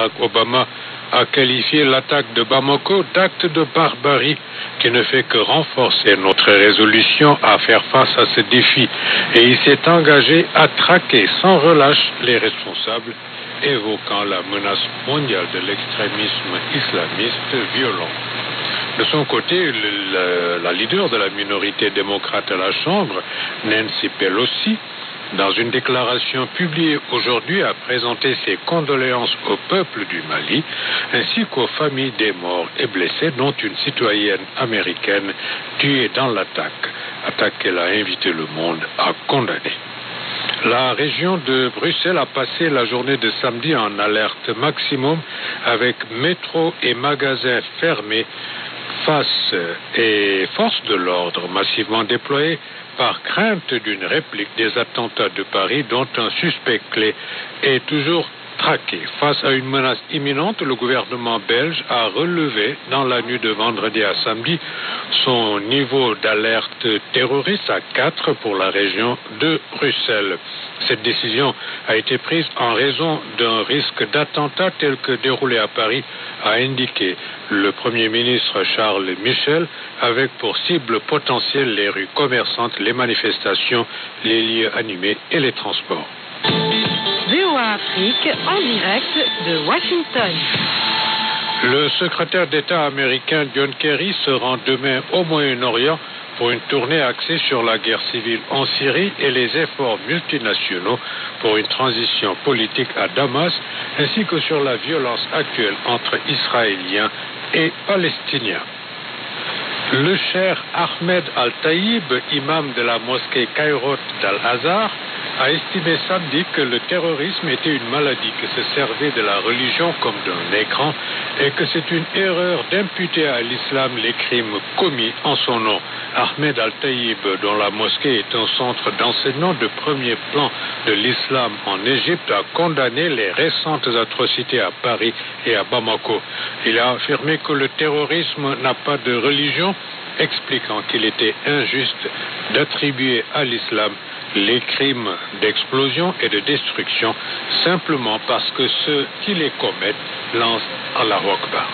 Barack Obama a qualifié l'attaque de Bamako d'acte de barbarie qui ne fait que renforcer notre résolution à faire face à ce défi. Et il s'est engagé à traquer sans relâche les responsables, évoquant la menace mondiale de l'extrémisme islamiste violent. De son côté, la leader de la minorité démocrate à la Chambre, Nancy Pelosi, dans une déclaration publiée aujourd'hui, a présenté ses condoléances au peuple du Mali, ainsi qu'aux familles des morts et blessés, dont une citoyenne américaine tuée dans attaque qu'elle a invité le monde à condamner. La région de Bruxelles a passé la journée de samedi en alerte maximum, avec métro et magasins fermés, forces de l'ordre massivement déployées par crainte d'une réplique des attentats de Paris, dont un suspect clé est toujours traqué. Face à une menace imminente, le gouvernement belge a relevé dans la nuit de vendredi à samedi son niveau d'alerte terroriste à 4 pour la région de Bruxelles. Cette décision a été prise en raison d'un risque d'attentat tel que déroulé à Paris, a indiqué le Premier ministre Charles Michel, avec pour cible potentielle les rues commerçantes, les manifestations, les lieux animés et les transports. VOA Afrique en direct de Washington. Le secrétaire d'État américain John Kerry se rend demain au Moyen-Orient pour une tournée axée sur la guerre civile en Syrie et les efforts multinationaux pour une transition politique à Damas, ainsi que sur la violence actuelle entre Israéliens et Palestiniens. Le cheikh Ahmed Al-Taïb, imam de la mosquée Kairot d'Al-Azhar, a estimé samedi que le terrorisme était une maladie, que se servait de la religion comme d'un écran et que c'est une erreur d'imputer à l'islam les crimes commis en son nom. Ahmed Al-Taïb, dont la mosquée est un centre d'enseignement de premier plan de l'islam en Égypte, a condamné les récentes atrocités à Paris et à Bamako. Il a affirmé que le terrorisme n'a pas de religion, expliquant qu'il était injuste d'attribuer à l'islam les crimes d'explosion et de destruction simplement parce que ceux qui les commettent lancent Allahu Akbar.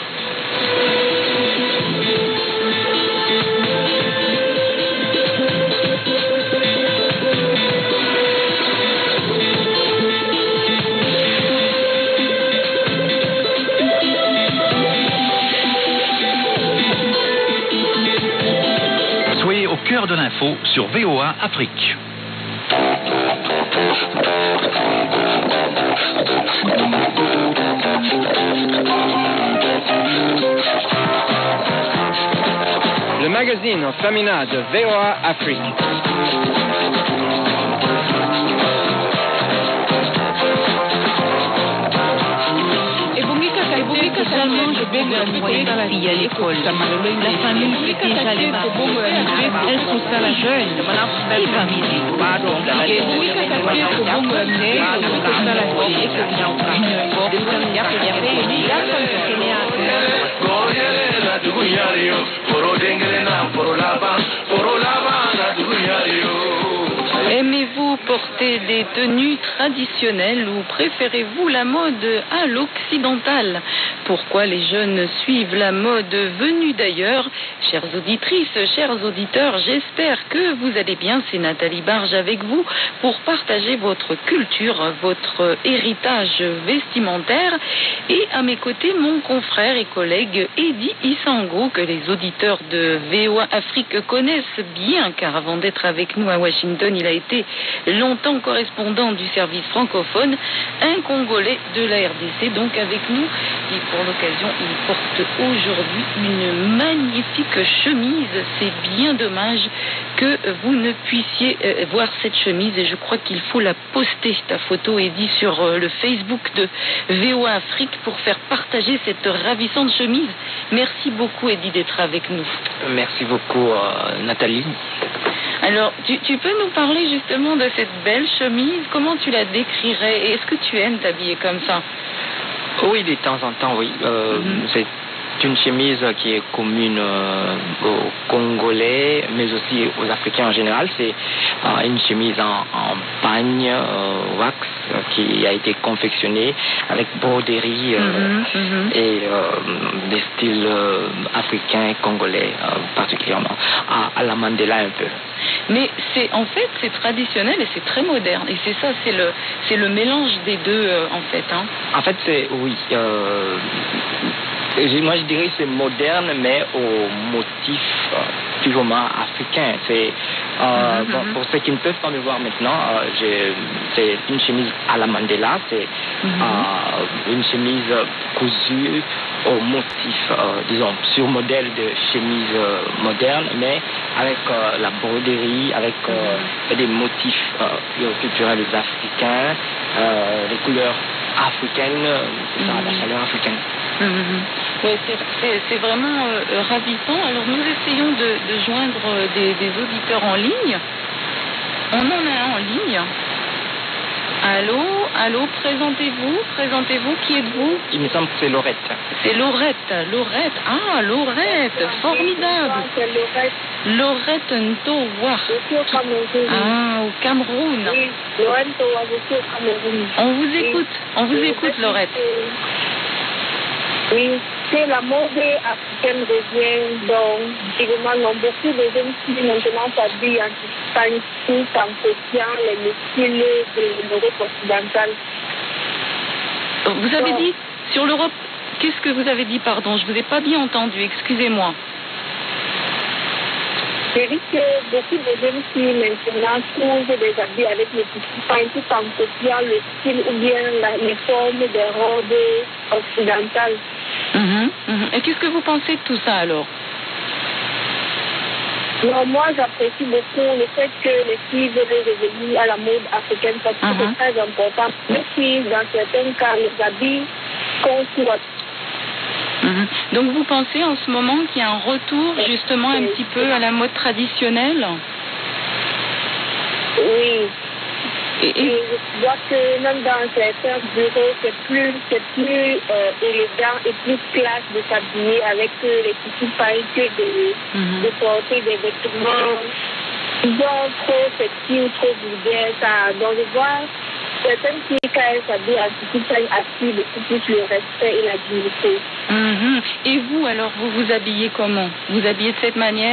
Soyez au cœur de l'info sur VOA Afrique. Le magazine en féminin de VOA Afrique. Spécialement, je vais envoyer la fille à l'école. La famille fait déjà les parents. Elle trouve ça la jeune. Il va m'aider. Aimez-vous porter des tenues traditionnelles ou préférez-vous la mode à l'occidentale? Pourquoi les jeunes suivent la mode venue d'ailleurs? Chères auditrices, chers auditeurs, j'espère que vous allez bien. C'est Nathalie Barge avec vous pour partager votre culture, votre héritage vestimentaire. Et à mes côtés, mon confrère et collègue Eddie Isango, que les auditeurs de VOA Afrique connaissent bien, car avant d'être avec nous à Washington, il a été longtemps correspondant du service francophone, un Congolais de la RDC, donc avec nous. Et pour l'occasion, il porte aujourd'hui une magnifique chemise. C'est bien dommage que vous ne puissiez voir cette chemise, et je crois qu'il faut la poster, ta photo, Eddie, sur le Facebook de VOA Afrique pour faire partager cette ravissante chemise. Merci beaucoup, Eddie, d'être avec nous. Merci beaucoup, Nathalie. Alors, tu peux nous parler justement de cette belle chemise? Comment tu la décrirais? Et est-ce que tu aimes t'habiller comme ça? Oui, de temps en temps, oui. C'est une chemise qui est commune aux Congolais, mais aussi aux Africains en général. C'est une chemise en pagne wax qui a été confectionnée avec broderie et des styles africains et congolais particulièrement, à la Mandela un peu. Mais c'est traditionnel et c'est très moderne. Et c'est ça, c'est le mélange des deux en fait. Hein. En fait, oui. Moi, je dirais que c'est moderne, mais au motif purement africain. C'est pour ceux qui ne peuvent pas me voir maintenant, c'est une chemise à la Mandela. C'est une chemise cousue au motif, disons, sur modèle de chemise moderne, mais avec la broderie, avec des motifs culturels africains, les couleurs africaines, c'est ça, la chaleur africaine. Oui, c'est vraiment ravissant. Alors nous essayons de joindre des auditeurs en ligne. On en a un en ligne. Allô, présentez-vous, qui êtes-vous? Il me semble que c'est Laurette. C'est Laurette. Ah, Laurette, formidable. C'est Laurette. Laurette Ntowa. Je suis au Cameroun. Ah, au Cameroun. Oui, Laurette Ntowa, je suis au Cameroun. On vous écoute, Laurette. Oui, c'est la mode africaine revient, donc, évidemment, beaucoup de jeunes filles maintenant s'habillent en copiant les styles de l'Europe occidentale. Vous avez dit, sur l'Europe, qu'est-ce que vous avez dit, pardon? Je ne vous ai pas bien entendu, excusez-moi. J'ai dit que beaucoup de jeunes filles maintenant trouvent des habits avec les petits pains tout en copiant le style ou bien les formes des robes occidentales. Et qu'est-ce que vous pensez de tout ça alors? Non, moi j'apprécie beaucoup le fait que les filles veulent revenir à la mode africaine parce que c'est très important. Les filles, dans certains cas, les habits qu'on soit. Donc vous pensez en ce moment qu'il y a un retour justement un petit peu à la mode traditionnelle? Oui. Et je vois que même dans certains bureaux, c'est plus élégant et plus classe de s'habiller avec les petits pailles que de porter des vêtements disons trop sexy ou trop vulgaires. Donc je vois certaines filles quand elles s'habillent en petits pailles assis beaucoup plus le respect et la dignité. Et vous alors, vous vous habillez comment? Vous habillez de cette manière?